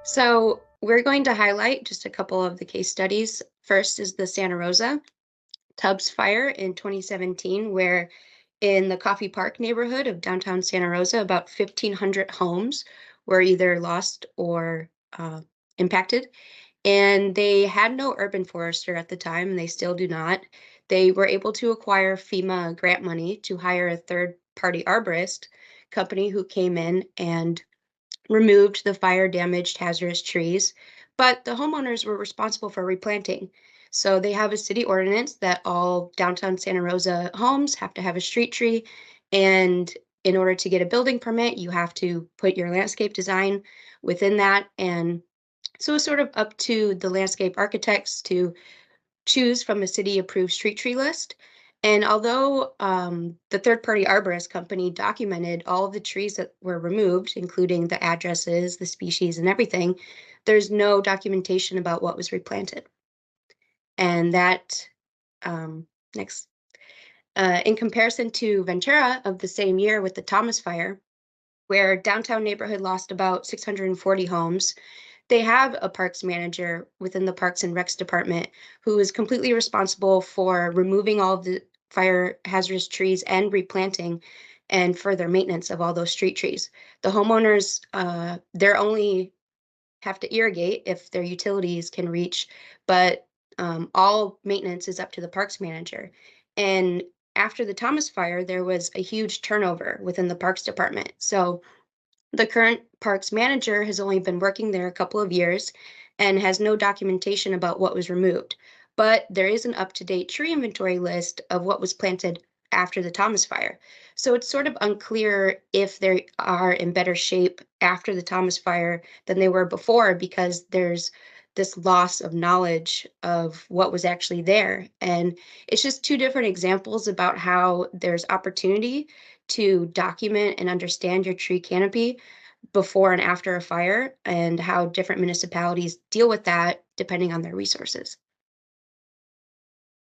So we're going to highlight just a couple of the case studies. First is the Santa Rosa Tubbs fire in 2017, where in the Coffee Park neighborhood of downtown Santa Rosa, about 1,500 homes were either lost or impacted. And they had no urban forester at the time, and they still do not. They were able to acquire FEMA grant money to hire a third-party arborist company who came in and removed the fire damaged hazardous trees, but the homeowners were responsible for replanting. So they have a city ordinance that all downtown Santa Rosa homes have to have a street tree. And in order to get a building permit, you have to put your landscape design within that. And so it's sort of up to the landscape architects to choose from a city-approved street tree list. And although the third-party arborist company documented all of the trees that were removed, including the addresses, the species, and everything, there's no documentation about what was replanted. And that, next, in comparison to Ventura of the same year with the Thomas Fire, where downtown neighborhood lost about 640 homes, they have a parks manager within the Parks and Recs department who is completely responsible for removing all of the fire hazardous trees and replanting and further maintenance of all those street trees. The homeowners, they're only have to irrigate if their utilities can reach, but all maintenance is up to the parks manager. And after the Thomas Fire, there was a huge turnover within the parks department. So the current parks manager has only been working there a couple of years and has no documentation about what was removed. But there is an up-to-date tree inventory list of what was planted after the Thomas Fire. So it's sort of unclear if they are in better shape after the Thomas Fire than they were before, because there's this loss of knowledge of what was actually there. And it's just two different examples about how there's opportunity to document and understand your tree canopy before and after a fire, and how different municipalities deal with that depending on their resources.